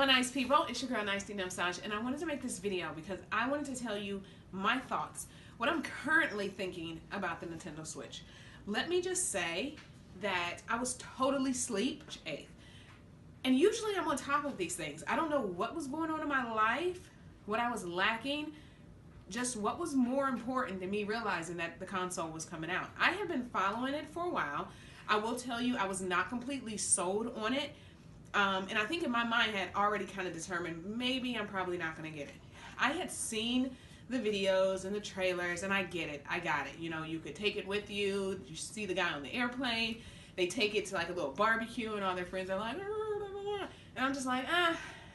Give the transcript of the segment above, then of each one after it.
nice people, it's your girl Nice D Massage, and I wanted to make this video because I wanted to tell you my thoughts, what I'm currently thinking about the Nintendo Switch. Let me just say that I was totally asleep March 8th. And usually I'm on top of these things. I don't know what was going on in my life, what I was lacking, just what was more important than me realizing that the console was coming out. I have been following it for a while. I will tell you I was not completely sold on it. And I think in my mind I had already kind of determined maybe I'm probably not going to get it. I had seen the videos and the trailers, and I get it. I got it. You know, you could take it with you. You see the guy on the airplane. They take it to like a little barbecue, and all their friends are like, and I'm just like,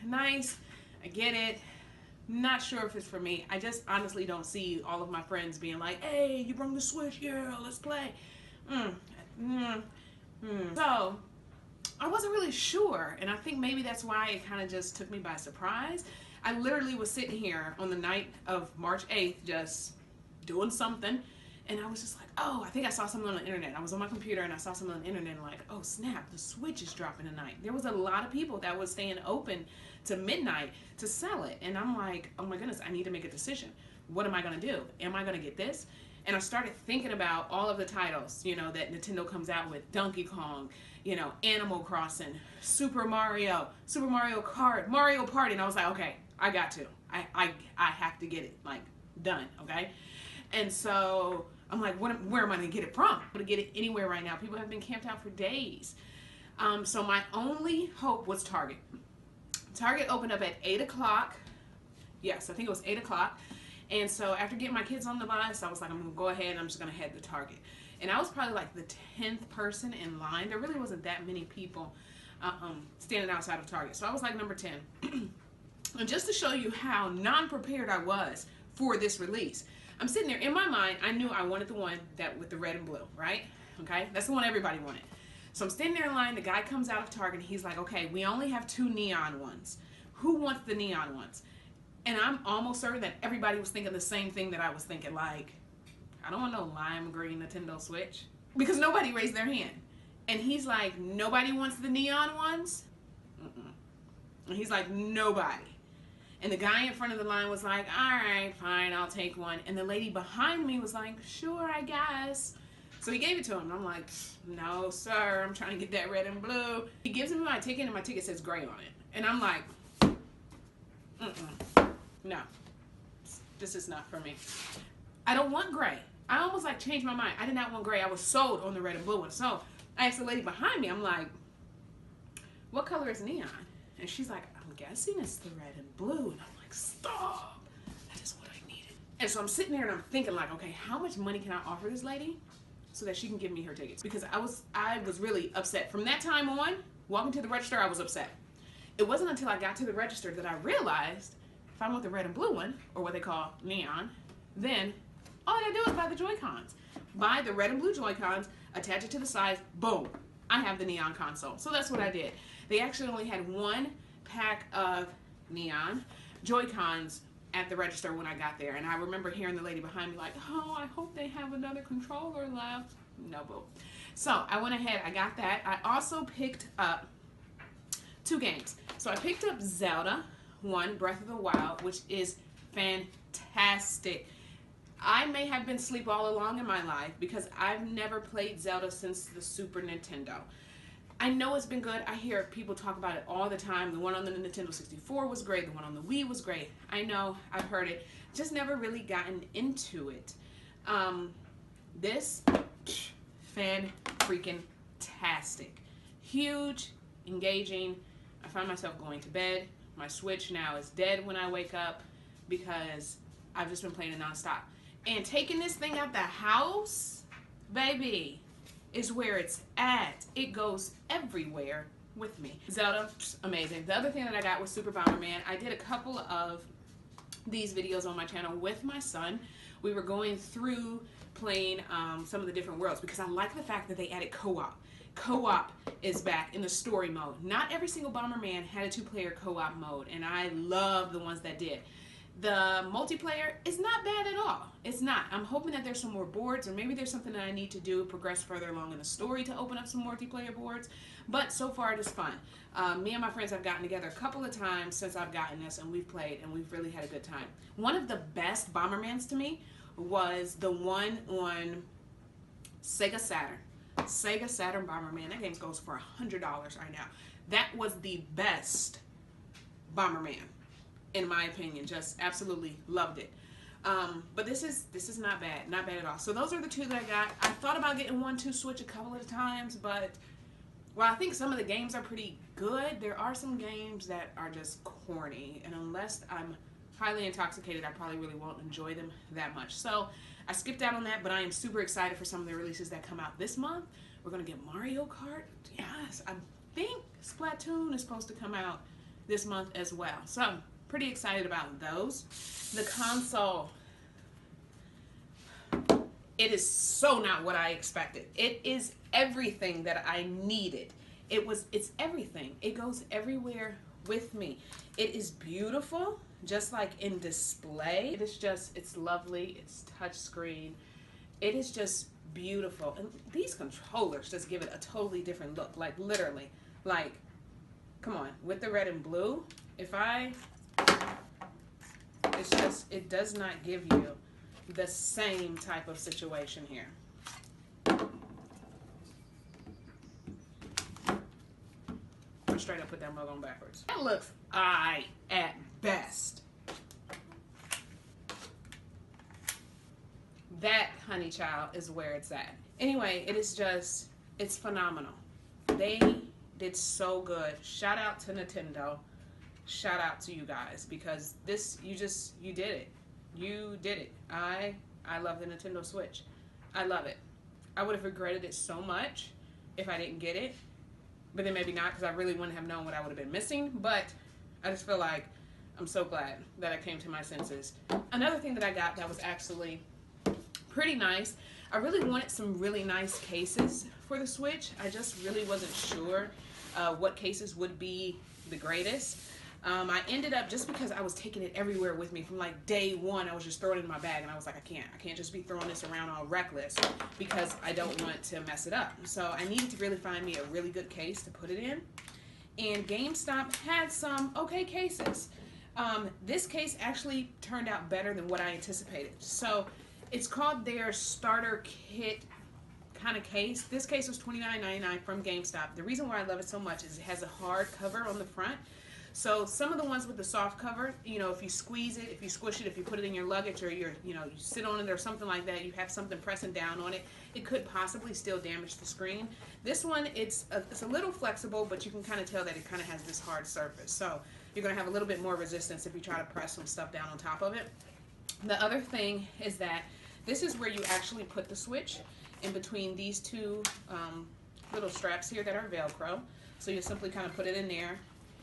nice. I get it. Not sure if it's for me. I just honestly don't see all of my friends being like, hey, you brought the Switch? Yeah, let's play. So I wasn't really sure, and I think maybe that's why it kind of just took me by surprise. I literally was sitting here on the night of March 8th just doing something, and I was just like, oh, I think I saw something on the internet. I was on my computer and I saw something on the internet and like, oh snap, the Switch is dropping tonight. There was a lot of people that was staying open to midnight to sell it, and I'm like, oh my goodness, I need to make a decision. What am I going to do? Am I going to get this? And I started thinking about all of the titles, you know, that Nintendo comes out with. Donkey Kong, you know, Animal Crossing, Super Mario Kart, Mario Party. And I was like, okay, I got to. I have to get it, like, done, okay? And so I'm like, where am I going to get it from? I'm going to get it anywhere right now. People have been camped out for days. So my only hope was Target. Target opened up at 8 o'clock. Yes, I think it was 8 o'clock. And so after getting my kids on the bus, I was like, I'm going to go ahead and I'm just going to head to Target. And I was probably like the 10th person in line. There really wasn't that many people standing outside of Target. So I was like number 10. And just to show you how non-prepared I was for this release, I'm sitting there. In my mind, I knew I wanted the one that with the red and blue, right? Okay? That's the one everybody wanted. So I'm standing there in line. The guy comes out of Target and he's like, okay, we only have 2 neon ones. Who wants the neon ones? And I'm almost certain that everybody was thinking the same thing that I was thinking, like, I don't want no lime green Nintendo Switch. Because nobody raised their hand. And he's like, nobody wants the neon ones? And he's like, nobody. And the guy in front of the line was like, all right, fine, I'll take one. And the lady behind me was like, sure, I guess. So he gave it to him. And I'm like, no, sir, I'm trying to get that red and blue. He gives me my ticket, and my ticket says gray on it. And I'm like, no, this is not for me. I don't want gray. I almost like changed my mind. I did not want gray. I was sold on the red and blue one. So I asked the lady behind me, I'm like, what color is neon? And she's like, I'm guessing it's the red and blue. And I'm like, stop. That is what I needed. And so I'm sitting there and I'm thinking like, okay, how much money can I offer this lady so that she can give me her tickets? Because I was really upset. From that time on, walking to the register, I was upset. It wasn't until I got to the register that I realized if I want the red and blue one, or what they call neon, then all I gotta do is buy the Joy-Cons. Buy the red and blue Joy-Cons, attach it to the sides, boom, I have the neon console. So that's what I did. They actually only had 1 pack of neon Joy-Cons at the register when I got there. And I remember hearing the lady behind me like, oh, I hope they have another controller left. No, boo. So I went ahead, I got that. I also picked up 2 games. So I picked up Zelda 1, Breath of the Wild, which is fantastic. I may have been asleep all along in my life because I've never played Zelda since the Super Nintendo. I know it's been good. I hear people talk about it all the time. The one on the Nintendo 64 was great. The one on the Wii was great. I know, I've heard it. Just never really gotten into it. This, fan-freaking-tastic. Huge, engaging. I find myself going to bed. My Switch now is dead when I wake up because I've just been playing it nonstop. And taking this thing out the house, baby, is where it's at. It goes everywhere with me. Zelda, amazing. The other thing that I got was Super Bomberman. I did a couple of these videos on my channel with my son. We were going through playing some of the different worlds because I like the fact that they added co-op. Co-op is back in the story mode. Not every single Bomberman had a 2-player co-op mode, and I love the ones that did. The multiplayer is not bad at all. It's not. I'm hoping that there's some more boards, or maybe there's something that I need to do, progress further along in the story to open up some multiplayer boards. But so far it is fun. Me and my friends have gotten together a couple of times since I've gotten this, and we've played, and we've really had a good time. One of the best Bombermans to me was the one on Sega Saturn. Sega Saturn Bomberman. That game goes for $100 right now. That was the best Bomberman, in my opinion. Just absolutely loved it. But this is not bad. Not bad at all. So those are the two that I got. I thought about getting 1-2 Switch a couple of times, but while I think some of the games are pretty good, there are some games that are just corny. And unless I'm highly intoxicated, I probably really won't enjoy them that much. So I skipped out on that, but I am super excited for some of the releases that come out this month. We're going to get Mario Kart. Yes, I think Splatoon is supposed to come out this month as well. So pretty excited about those. The console, it is so not what I expected. It is everything that I needed. It's everything. It goes everywhere with me. It is beautiful, just like in display. It's lovely. It's touchscreen. It is just beautiful. And these controllers just give it a totally different look. Like literally, like, come on, with the red and blue, it does not give you the same type of situation here. Or straight up put that mug on backwards. That looks at best. That, honey child, is where it's at. Anyway, it's phenomenal. They did so good. Shout out to Nintendo. Shout out to you guys, because you did it. You did it. I love the Nintendo Switch. I love it. I would have regretted it so much if I didn't get it, but then maybe not, because I really wouldn't have known what I would have been missing. But I just feel like I'm so glad that I came to my senses. Another thing that I got that was actually pretty nice, I really wanted some really nice cases for the Switch. I just really wasn't sure what cases would be the greatest. I ended up, just because I was taking it everywhere with me from like day one, I was just throwing it in my bag, and I was like, I can't just be throwing this around all reckless, because I don't want to mess it up. So I needed to really find me a really good case to put it in, and GameStop had some okay cases. This case actually turned out better than what I anticipated. So it's called their starter kit kind of case. This case was $29.99 from GameStop. The reason why I love it so much is it has a hard cover on the front. So some of the ones with the soft cover, if you squeeze it, if you squish it, if you put it in your luggage, or you sit on it or something like that, you have something pressing down on it, it could possibly still damage the screen. This one, it's a little flexible, but you can kind of tell that it kind of has this hard surface. So you're going to have a little bit more resistance if you try to press some stuff down on top of it. The other thing is that this is where you actually put the Switch in between these two little straps here that are Velcro. So you simply kind of put it in there,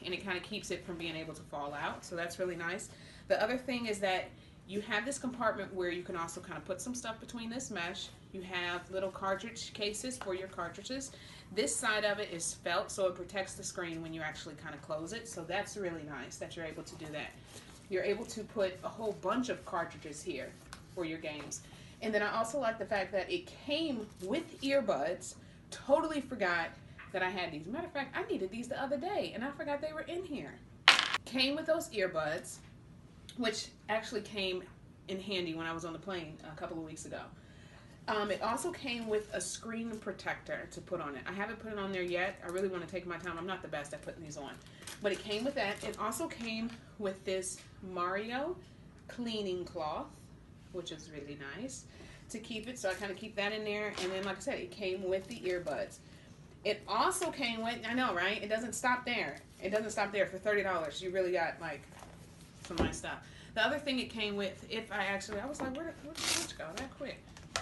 and it kind of keeps it from being able to fall out. So that's really nice. The other thing is that you have this compartment where you can also kind of put some stuff between this mesh. You have little cartridge cases for your cartridges. This side of it is felt, so it protects the screen when you actually kind of close it. So that's really nice that you're able to do that. You're able to put a whole bunch of cartridges here for your games. And then I also like the fact that it came with earbuds. Totally forgot that I had these. Matter of fact, I needed these the other day, and I forgot they were in here. Came with those earbuds, which actually came in handy when I was on the plane a couple of weeks ago. It also came with a screen protector to put on it. I haven't put it on there yet. I really want to take my time. I'm not the best at putting these on. But it came with that. It also came with this Mario cleaning cloth, which is really nice to keep it. So I kind of keep that in there. And then, like I said, it came with the earbuds. It also came with, I know, right? It doesn't stop there. It doesn't stop there. For $30, you really got, like, some nice stuff. The other thing it came with, I was like, where'd the Switch go that quick?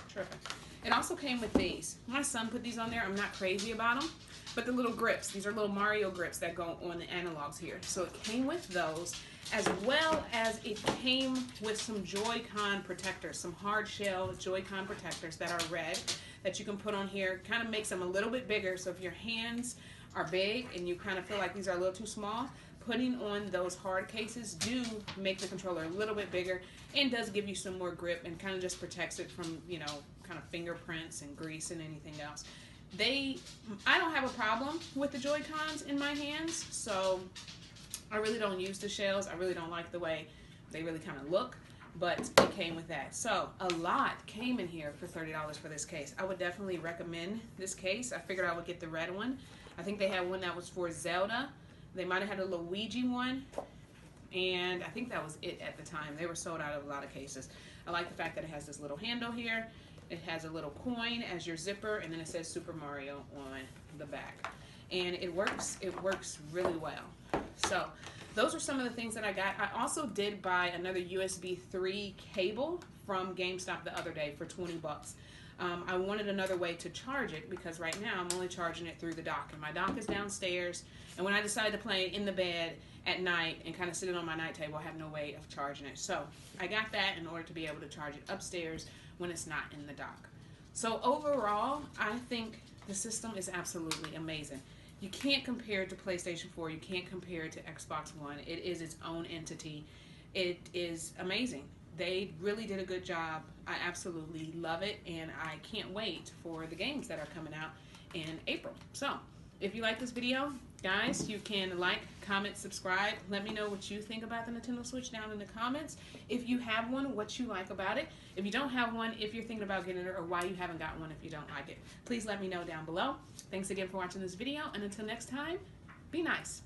Tripping. It also came with these. My son put these on there. I'm not crazy about them. But the little grips, these are little Mario grips that go on the analogs here. So it came with those, as well as it came with some Joy-Con protectors, some hard shell Joy-Con protectors that are red, that you can put on here. Kind of makes them a little bit bigger, so if your hands are big and you kind of feel like these are a little too small, putting on those hard cases do make the controller a little bit bigger and does give you some more grip and kind of just protects it from, you know, kind of fingerprints and grease and anything else. I don't have a problem with the Joy-Cons in my hands, so I really don't use the shells. I really don't like the way they really kind of look, but it came with that. So a lot came in here for $30 for this case. I would definitely recommend this case. I figured I would get the red one. I think they had one that was for Zelda. They might have had a Luigi one, and I think that was it at the time. They were sold out of a lot of cases. I like the fact that it has this little handle here. It has a little coin as your zipper, and then it says Super Mario on the back. And it works really well. So those are some of the things that I got. I also did buy another USB 3 cable from GameStop the other day for 20 bucks. I wanted another way to charge it because right now I'm only charging it through the dock, and my dock is downstairs, and when I decide to play it in the bed at night and kind of sit it on my night table, I have no way of charging it. So I got that in order to be able to charge it upstairs when it's not in the dock. So overall, I think the system is absolutely amazing. You can't compare it to PlayStation 4. You can't compare it to Xbox One. It is its own entity. It is amazing. They really did a good job. I absolutely love it, and I can't wait for the games that are coming out in April. So if you like this video, guys, you can like, comment, subscribe. Let me know what you think about the Nintendo Switch down in the comments. If you have one, what you like about it. If you don't have one, if you're thinking about getting it, or why you haven't got one if you don't like it. Please let me know down below. Thanks again for watching this video, and until next time, be nice.